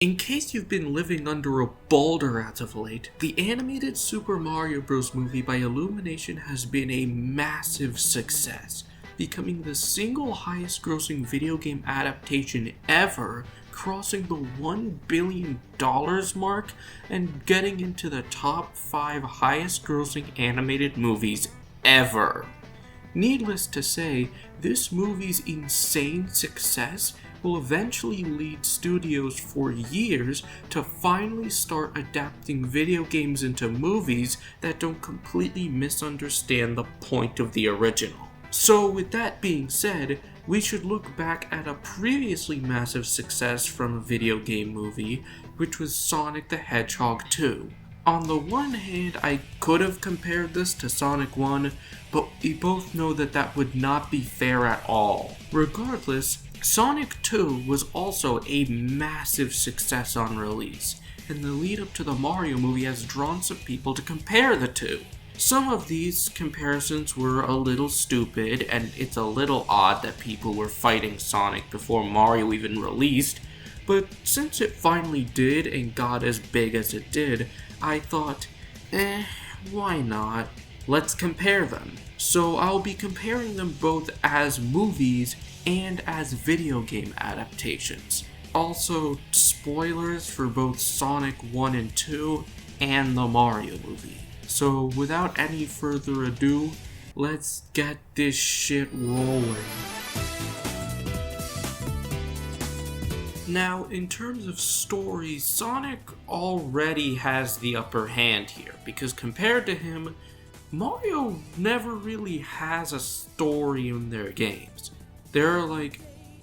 In case you've been living under a boulder as of late, the animated Super Mario Bros. Movie by Illumination has been a massive success, becoming the single highest grossing video game adaptation ever, crossing the $1 billion mark and getting into the top 5 highest grossing animated movies ever. Needless to say, this movie's insane success will eventually lead studios for years to finally start adapting video games into movies that don't completely misunderstand the point of the original. So with that being said, we should look back at a previously massive success from a video game movie, which was Sonic the Hedgehog 2. On the one hand, I could have compared this to Sonic 1, but we both know that that would not be fair at all. Regardless, Sonic 2 was also a massive success on release, and the lead up to the Mario movie has drawn some people to compare the two. Some of these comparisons were a little stupid, and it's a little odd that people were fighting Sonic before Mario even released, but since it finally did and got as big as it did, I thought, why not? Let's compare them. So I'll be comparing them both as movies and as video game adaptations. Also, spoilers for both Sonic 1 and 2 and the Mario movie. So without any further ado, let's get this shit rolling. Now, in terms of story, Sonic already has the upper hand here, because compared to him, Mario never really has a story in their games. There are like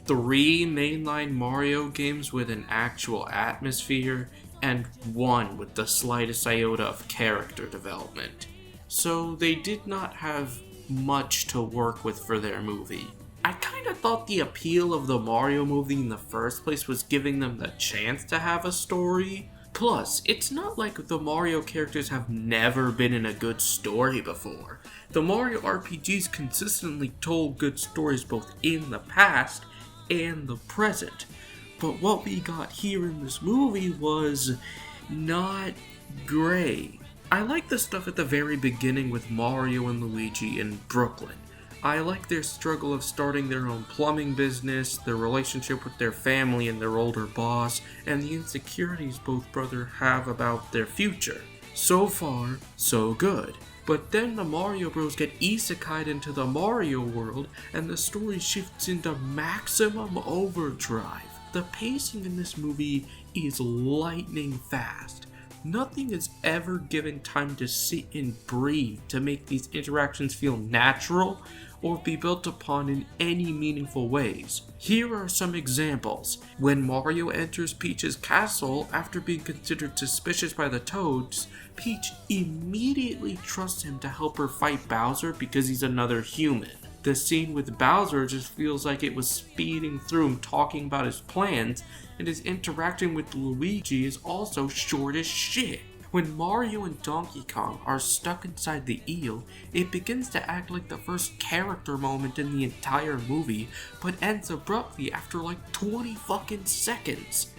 3 mainline Mario games with an actual atmosphere, and 1 with the slightest iota of character development. So they did not have much to work with for their movie. I kinda thought the appeal of the Mario movie in the first place was giving them the chance to have a story. Plus, it's not like the Mario characters have never been in a good story before. The Mario RPGs consistently told good stories both in the past and the present. But what we got here in this movie was not great. I like the stuff at the very beginning with Mario and Luigi in Brooklyn. I like their struggle of starting their own plumbing business, their relationship with their family and their older boss, and the insecurities both brothers have about their future. So far, so good. But then the Mario Bros get isekai'd into the Mario world, and the story shifts into maximum overdrive. The pacing in this movie is lightning fast. Nothing is ever given time to sit and breathe to make these interactions feel natural or be built upon in any meaningful ways. Here are some examples. When Mario enters Peach's castle after being considered suspicious by the Toads, Peach immediately trusts him to help her fight Bowser because he's another human. The scene with Bowser just feels like it was speeding through him talking about his plans, and his interaction with Luigi is also short as shit. When Mario and Donkey Kong are stuck inside the eel, it begins to act like the first character moment in the entire movie, but ends abruptly after like 20 fucking seconds.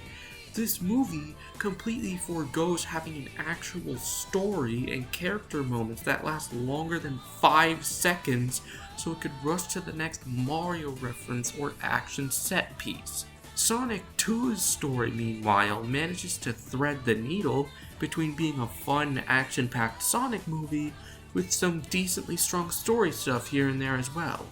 This movie completely forgoes having an actual story and character moments that last longer than 5 seconds so it could rush to the next Mario reference or action set piece. Sonic 2's story, meanwhile, manages to thread the needle between being a fun, action-packed Sonic movie with some decently strong story stuff here and there as well.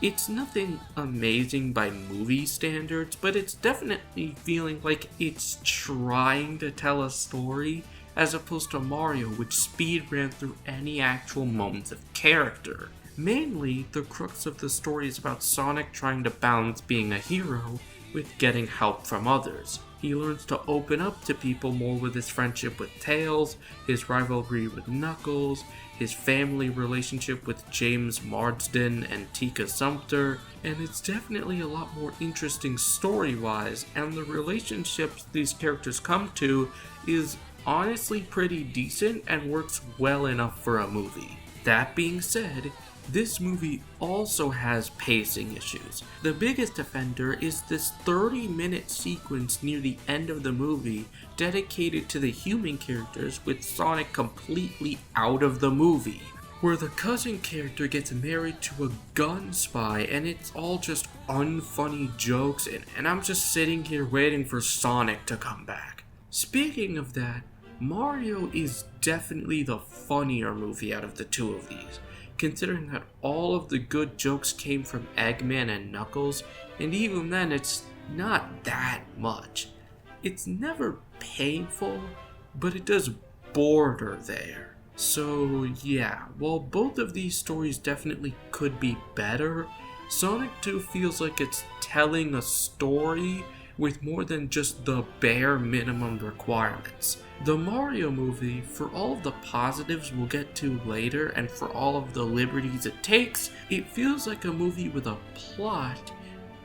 It's nothing amazing by movie standards, but it's definitely feeling like it's trying to tell a story, as opposed to Mario, which speed ran through any actual moments of character. Mainly, the crux of the story is about Sonic trying to balance being a hero with getting help from others. He learns to open up to people more with his friendship with Tails, his rivalry with Knuckles, his family relationship with James Marsden and Tika Sumpter, and it's definitely a lot more interesting story-wise, and the relationships these characters come to is honestly pretty decent and works well enough for a movie. That being said, This movie also has pacing issues. The biggest offender is this 30-minute sequence near the end of the movie dedicated to the human characters with Sonic completely out of the movie, where the cousin character gets married to a gun spy and it's all just unfunny jokes and I'm just sitting here waiting for Sonic to come back. Speaking of that, Mario is definitely the funnier movie out of the two of these, considering that all of the good jokes came from Eggman and Knuckles, and even then it's not that much. It's never painful, but it does border there. So yeah, while both of these stories definitely could be better, Sonic 2 feels like it's telling a story with more than just the bare minimum requirements. The Mario movie, for all of the positives we'll get to later and for all of the liberties it takes, it feels like a movie with a plot,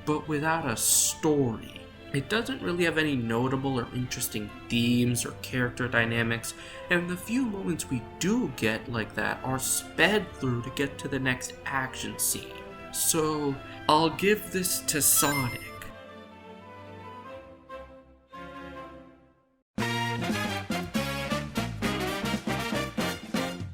but without a story. It doesn't really have any notable or interesting themes or character dynamics, and the few moments we do get like that are sped through to get to the next action scene. So, I'll give this to Sonic.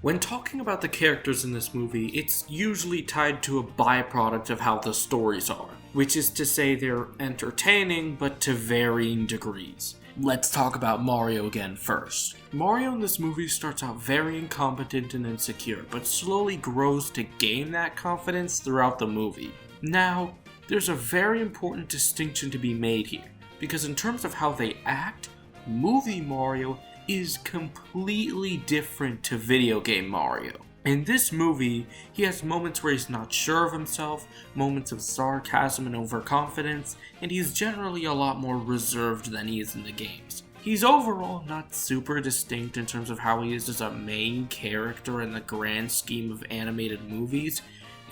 When talking about the characters in this movie, it's usually tied to a byproduct of how the stories are, which is to say they're entertaining, but to varying degrees. Let's talk about Mario again first. Mario in this movie starts out very incompetent and insecure, but slowly grows to gain that confidence throughout the movie. Now, there's a very important distinction to be made here, because in terms of how they act, movie Mario is completely different to video game Mario. In this movie, he has moments where he's not sure of himself, moments of sarcasm and overconfidence, and he's generally a lot more reserved than he is in the games. He's overall not super distinct in terms of how he is as a main character in the grand scheme of animated movies,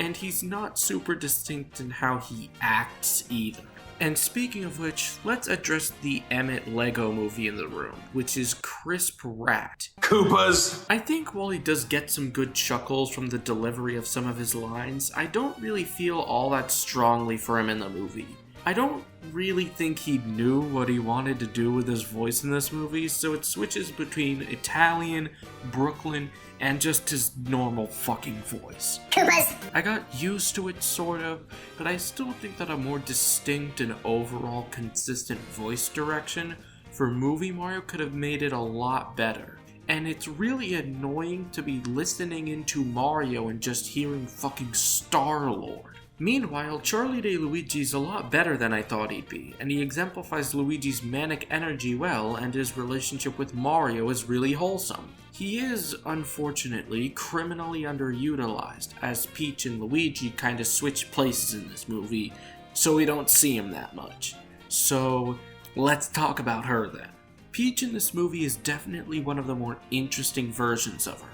and he's not super distinct in how he acts either. And speaking of which, let's address the Emmett Lego movie in the room, which is Crisp Rat. Koopas! I think while he does get some good chuckles from the delivery of some of his lines, I don't really feel all that strongly for him in the movie. I don't really think he knew what he wanted to do with his voice in this movie, so it switches between Italian, Brooklyn, and just his normal fucking voice. Koopas! I got used to it sort of, but I still think that a more distinct and overall consistent voice direction for movie Mario could have made it a lot better. And it's really annoying to be listening into Mario and just hearing fucking Star-Lord. Meanwhile, Charlie Day Luigi's a lot better than I thought he'd be, and he exemplifies Luigi's manic energy well, and his relationship with Mario is really wholesome. He is, unfortunately, criminally underutilized, as Peach and Luigi kinda switch places in this movie, so we don't see him that much. So, let's talk about her then. Peach in this movie is definitely one of the more interesting versions of her.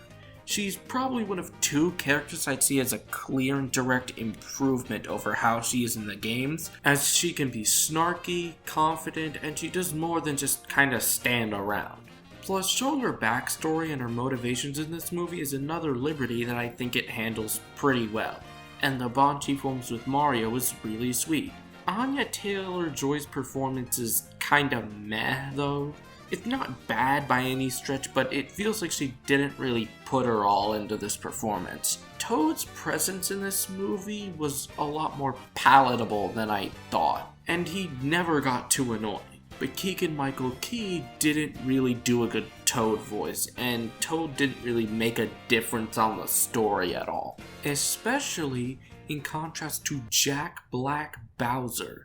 She's probably one of two characters I'd see as a clear and direct improvement over how she is in the games, as she can be snarky, confident, and she does more than just kinda stand around. Plus, showing her backstory and her motivations in this movie is another liberty that I think it handles pretty well, and the bond she forms with Mario is really sweet. Anya Taylor-Joy's performance is kinda meh though. It's not bad by any stretch, but it feels like she didn't really put her all into this performance. Toad's presence in this movie was a lot more palatable than I thought, and he never got too annoying. But Keegan-Michael Key didn't really do a good Toad voice, and Toad didn't really make a difference on the story at all. Especially in contrast to Jack Black Bowser,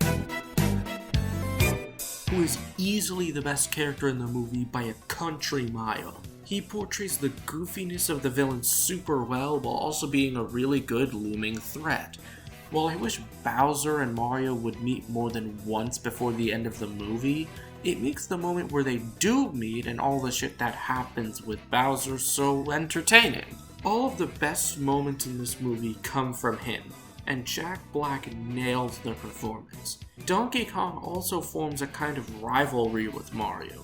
who is easily the best character in the movie by a country mile. He portrays the goofiness of the villain super well while also being a really good looming threat. While I wish Bowser and Mario would meet more than once before the end of the movie, it makes the moment where they do meet and all the shit that happens with Bowser so entertaining. All of the best moments in this movie come from him, and Jack Black nails the performance. Donkey Kong also forms a kind of rivalry with Mario,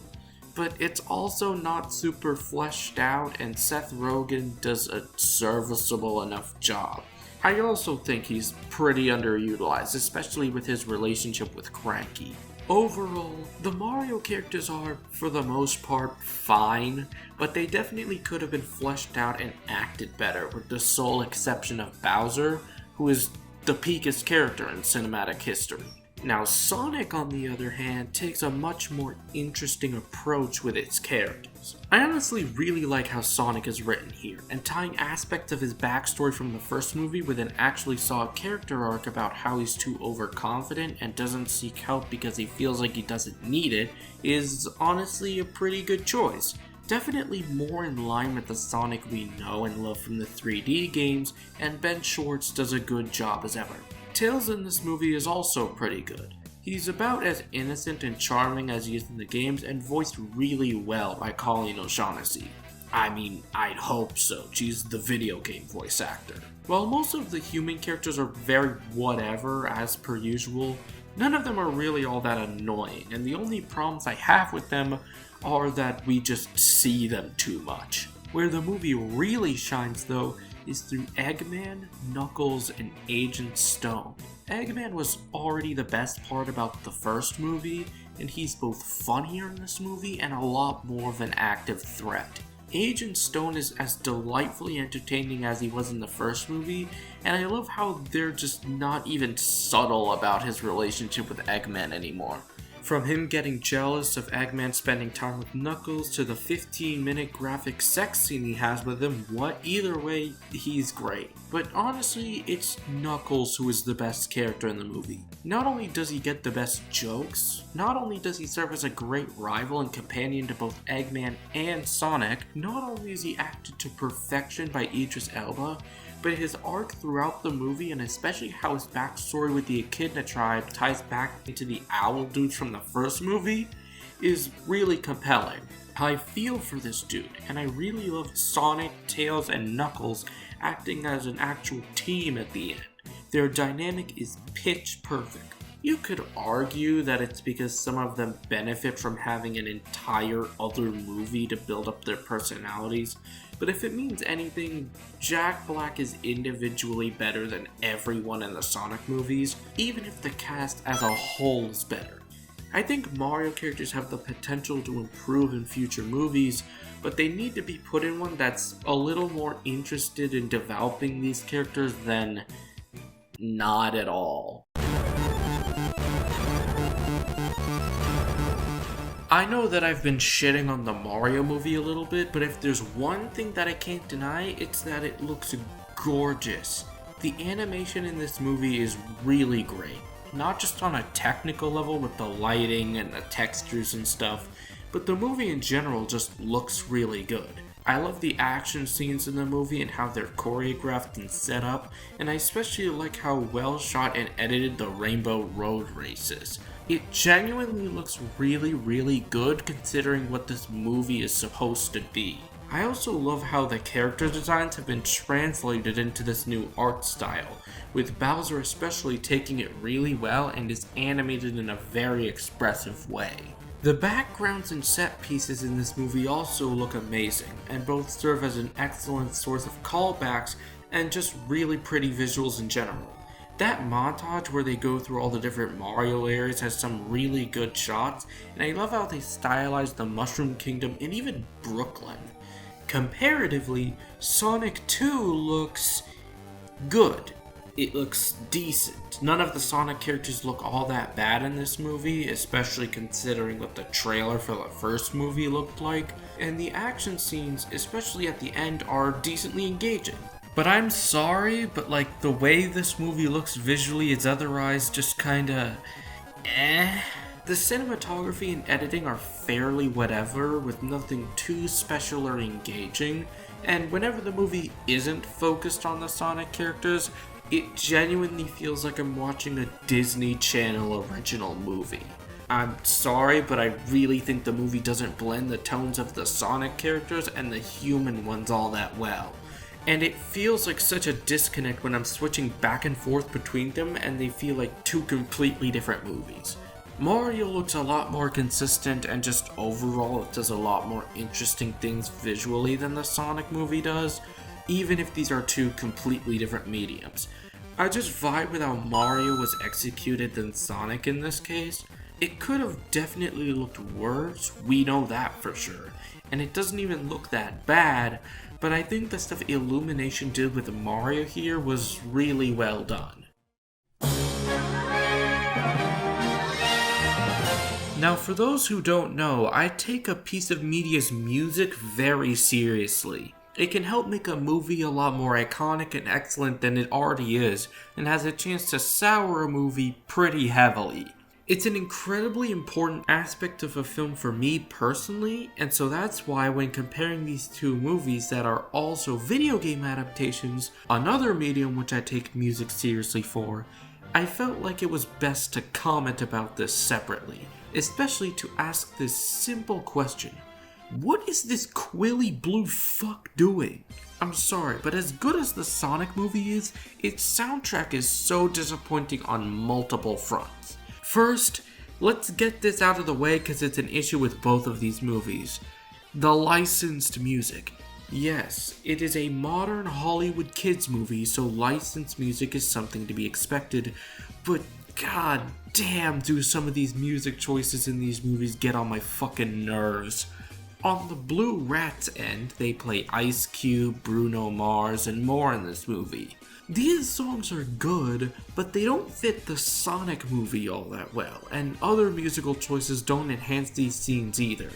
but it's also not super fleshed out, and Seth Rogen does a serviceable enough job. I also think he's pretty underutilized, especially with his relationship with Cranky. Overall, the Mario characters are, for the most part, fine, but they definitely could have been fleshed out and acted better, with the sole exception of Bowser, who is the peakest character in cinematic history. Now, Sonic, on the other hand, takes a much more interesting approach with its characters. I honestly really like how Sonic is written here, and tying aspects of his backstory from the first movie with an actually solid character arc about how he's too overconfident and doesn't seek help because he feels like he doesn't need it is honestly a pretty good choice. Definitely more in line with the Sonic we know and love from the 3D games, and Ben Schwartz does a good job as ever. Tails in this movie is also pretty good. He's about as innocent and charming as he is in the games and voiced really well by Colleen O'Shaughnessy. I mean, I'd hope so, she's the video game voice actor. While most of the human characters are very whatever as per usual, none of them are really all that annoying, and the only problems I have with them are that we just see them too much. Where the movie really shines though is through Eggman, Knuckles, and Agent Stone. Eggman was already the best part about the first movie, and he's both funnier in this movie and a lot more of an active threat. Agent Stone is as delightfully entertaining as he was in the first movie, and I love how they're just not even subtle about his relationship with Eggman anymore. From him getting jealous of Eggman spending time with Knuckles to the 15-minute graphic sex scene he has with him, either way, he's great. But honestly, it's Knuckles who is the best character in the movie. Not only does he get the best jokes, not only does he serve as a great rival and companion to both Eggman and Sonic, not only is he acted to perfection by Idris Elba, but his arc throughout the movie, and especially how his backstory with the Echidna tribe ties back into the owl dudes from the first movie, is really compelling. I feel for this dude, and I really love Sonic, Tails, and Knuckles acting as an actual team at the end. Their dynamic is pitch perfect. You could argue that it's because some of them benefit from having an entire other movie to build up their personalities, but if it means anything, Jack Black is individually better than everyone in the Sonic movies, even if the cast as a whole is better. I think Mario characters have the potential to improve in future movies, but they need to be put in one that's a little more interested in developing these characters than not at all. I know that I've been shitting on the Mario movie a little bit, but if there's one thing that I can't deny, it's that it looks gorgeous. The animation in this movie is really great. Not just on a technical level with the lighting and the textures and stuff, but the movie in general just looks really good. I love the action scenes in the movie and how they're choreographed and set up, and I especially like how well shot and edited the Rainbow Road races. It genuinely looks really good considering what this movie is supposed to be. I also love how the character designs have been translated into this new art style, with Bowser especially taking it really well and is animated in a very expressive way. The backgrounds and set pieces in this movie also look amazing, and both serve as an excellent source of callbacks and just really pretty visuals in general. That montage where they go through all the different Mario areas has some really good shots, and I love how they stylize the Mushroom Kingdom and even Brooklyn. Comparatively, Sonic 2 looks good. It looks decent. None of the Sonic characters look all that bad in this movie, especially considering what the trailer for the first movie looked like, and the action scenes, especially at the end, are decently engaging. But I'm sorry, but like the way this movie looks visually is otherwise just kinda The cinematography and editing are fairly whatever, with nothing too special or engaging, and whenever the movie isn't focused on the Sonic characters, it genuinely feels like I'm watching a Disney Channel original movie. I'm sorry, but I really think the movie doesn't blend the tones of the Sonic characters and the human ones all that well. And it feels like such a disconnect when I'm switching back and forth between them and they feel like two completely different movies. Mario looks a lot more consistent and just overall it does a lot more interesting things visually than the Sonic movie does, even if these are two completely different mediums. I just vibe with how Mario was executed than Sonic in this case. It could have definitely looked worse, we know that for sure, and it doesn't even look that bad, but I think the stuff Illumination did with Mario here was really well done. Now, for those who don't know, I take a piece of media's music very seriously. It can help make a movie a lot more iconic and excellent than it already is, and has a chance to sour a movie pretty heavily. It's an incredibly important aspect of a film for me personally, and so that's why when comparing these two movies that are also video game adaptations, another medium which I take music seriously for, I felt like it was best to comment about this separately. Especially to ask this simple question. What is this quilly blue fuck doing? I'm sorry, but as good as the Sonic movie is, its soundtrack is so disappointing on multiple fronts. First, let's get this out of the way because it's an issue with both of these movies. The licensed music. Yes, it is a modern Hollywood kids movie, so licensed music is something to be expected, but god damn do some of these music choices in these movies get on my fucking nerves. On the Blue Rats end, they play Ice Cube, Bruno Mars, and more in this movie. These songs are good, but they don't fit the Sonic movie all that well, and other musical choices don't enhance these scenes either.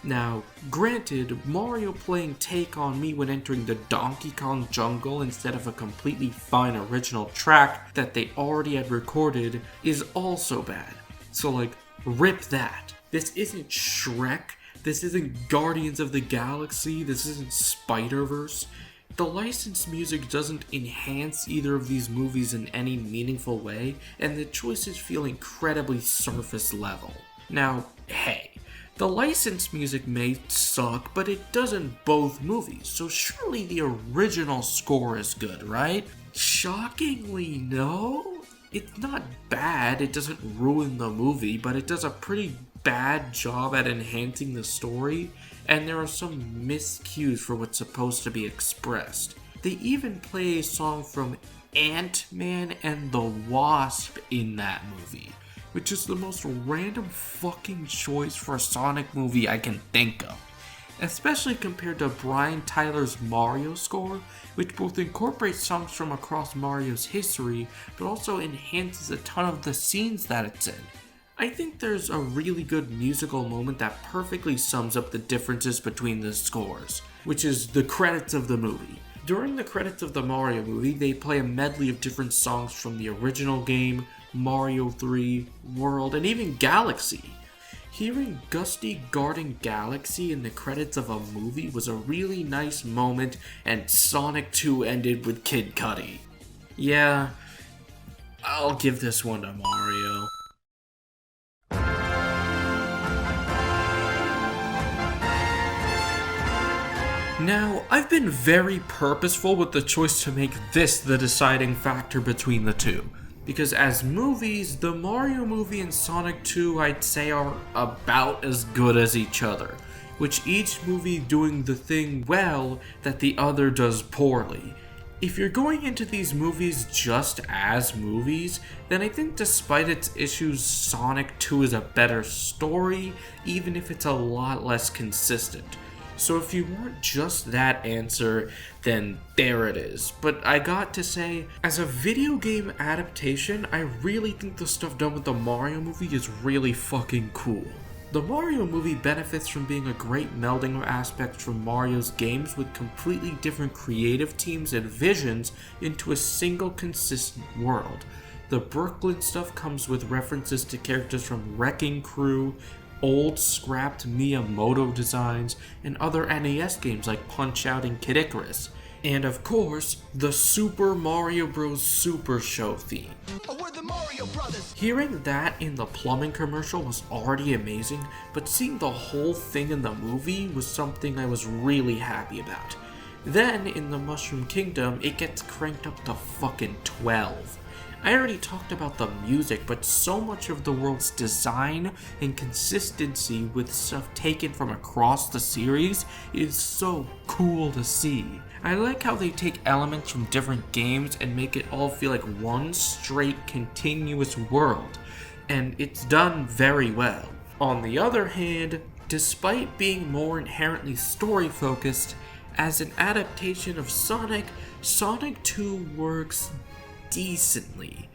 Now, granted, Mario playing Take On Me when entering the Donkey Kong jungle instead of a completely fine original track that they already had recorded is also bad. So like, rip that. This isn't Shrek, this isn't Guardians of the Galaxy, this isn't Spider-Verse. The licensed music doesn't enhance either of these movies in any meaningful way, and the choices feel incredibly surface level. Now, hey, the licensed music may suck, but it doesn't both movies, so surely the original score is good, right? Shockingly, no? It's not bad, it doesn't ruin the movie, but it does a pretty bad job at enhancing the story, and there are some miscues for what's supposed to be expressed. They even play a song from Ant-Man and the Wasp in that movie, which is the most random fucking choice for a Sonic movie I can think of. Especially compared to Brian Tyler's Mario score, which both incorporates songs from across Mario's history, but also enhances a ton of the scenes that it's in. I think there's a really good musical moment that perfectly sums up the differences between the scores, which is the credits of the movie. During the credits of the Mario movie, they play a medley of different songs from the original game, Mario 3, World, and even Galaxy. Hearing Gusty Garden Galaxy in the credits of a movie was a really nice moment, and Sonic 2 ended with Kid Cudi. Yeah, I'll give this one to Mario. Now, I've been very purposeful with the choice to make this the deciding factor between the two. Because as movies, the Mario movie and Sonic 2 I'd say are about as good as each other, which each movie doing the thing well that the other does poorly. If you're going into these movies just as movies, then I think despite its issues, Sonic 2 is a better story, even if it's a lot less consistent. So if you want just that answer, then there it is. But I got to say, as a video game adaptation, I really think the stuff done with the Mario movie is really fucking cool. The Mario movie benefits from being a great melding of aspects from Mario's games with completely different creative teams and visions into a single consistent world. The Brooklyn stuff comes with references to characters from Wrecking Crew, old scrapped Miyamoto designs, and other NES games like Punch-Out and Kid Icarus. And of course, the Super Mario Bros. Super Show theme. We're the Mario Brothers! Hearing that in the plumbing commercial was already amazing, but seeing the whole thing in the movie was something I was really happy about. Then, in the Mushroom Kingdom, it gets cranked up to fucking 12. I already talked about the music, but so much of the world's design and consistency with stuff taken from across the series is so cool to see. I like how they take elements from different games and make it all feel like one straight continuous world, and it's done very well. On the other hand, despite being more inherently story-focused, as an adaptation of Sonic, Sonic 2 works decently.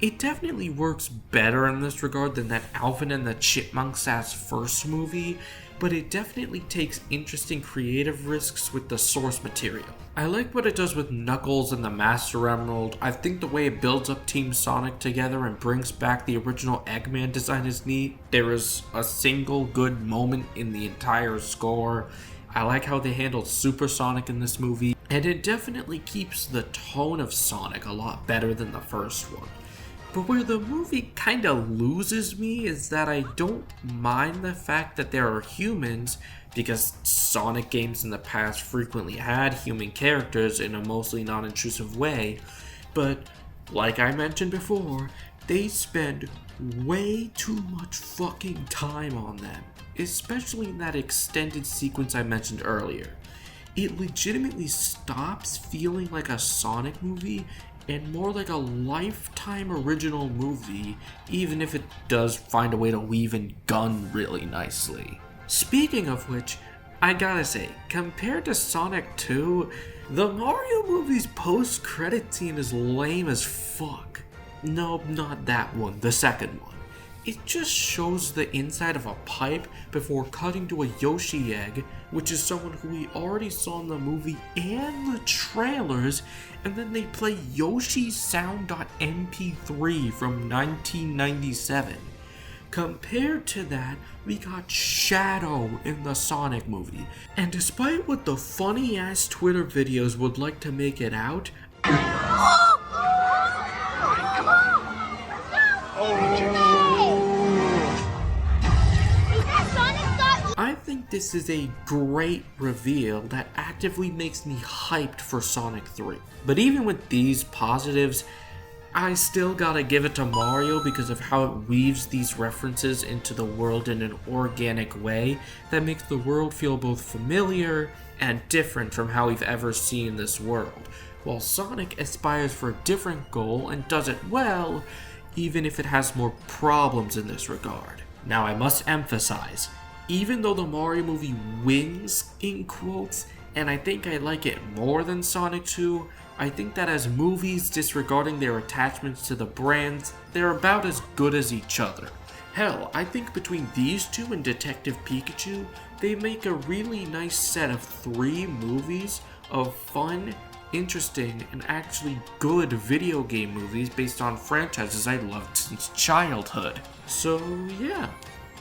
It definitely works better in this regard than that Alvin and the Chipmunks-ass first movie, but it definitely takes interesting creative risks with the source material. I like what it does with Knuckles and the Master Emerald. I think the way it builds up Team Sonic together and brings back the original Eggman design is neat. There is a single good moment in the entire score. I like how they handled Super Sonic in this movie, and it definitely keeps the tone of Sonic a lot better than the first one. But where the movie kinda loses me is that I don't mind the fact that there are humans, because Sonic games in the past frequently had human characters in a mostly non-intrusive way, but like I mentioned before, they spend way too much fucking time on them, especially in that extended sequence I mentioned earlier. It legitimately stops feeling like a Sonic movie and more like a Lifetime original movie, even if it does find a way to weave in Gun really nicely. Speaking of which, I gotta say, compared to Sonic 2, the Mario movie's post-credit scene is lame as fuck. No, not that one, the second one. It just shows the inside of a pipe before cutting to a Yoshi egg, which is someone who we already saw in the movie and the trailers, and then they play Yoshi Sound.mp3 from 1997. Compared to that, we got Shadow in the Sonic movie, and despite what the funny-ass Twitter videos would like to make it out, I think this is a great reveal that actively makes me hyped for Sonic 3. But even with these positives, I still gotta give it to Mario because of how it weaves these references into the world in an organic way that makes the world feel both familiar and different from how we've ever seen this world, while Sonic aspires for a different goal and does it well, even if it has more problems in this regard. Now I must emphasize, even though the Mario movie wins, in quotes, and I think I like it more than Sonic 2, I think that as movies disregarding their attachments to the brands, they're about as good as each other. Hell, I think between these two and Detective Pikachu, they make a really nice set of 3 movies of fun, interesting, and actually good video game movies based on franchises I loved since childhood. So yeah.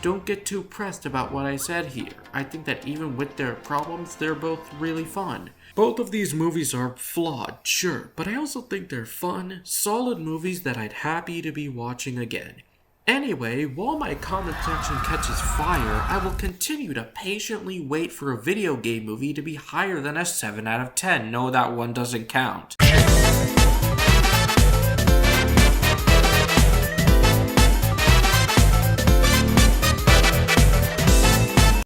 Don't get too pressed about what I said here. I think that even with their problems, they're both really fun. Both of these movies are flawed, sure, but I also think they're fun, solid movies that I'd happy to be watching again. Anyway, while my comment section catches fire, I will continue to patiently wait for a video game movie to be higher than a 7 out of 10. No, that one doesn't count.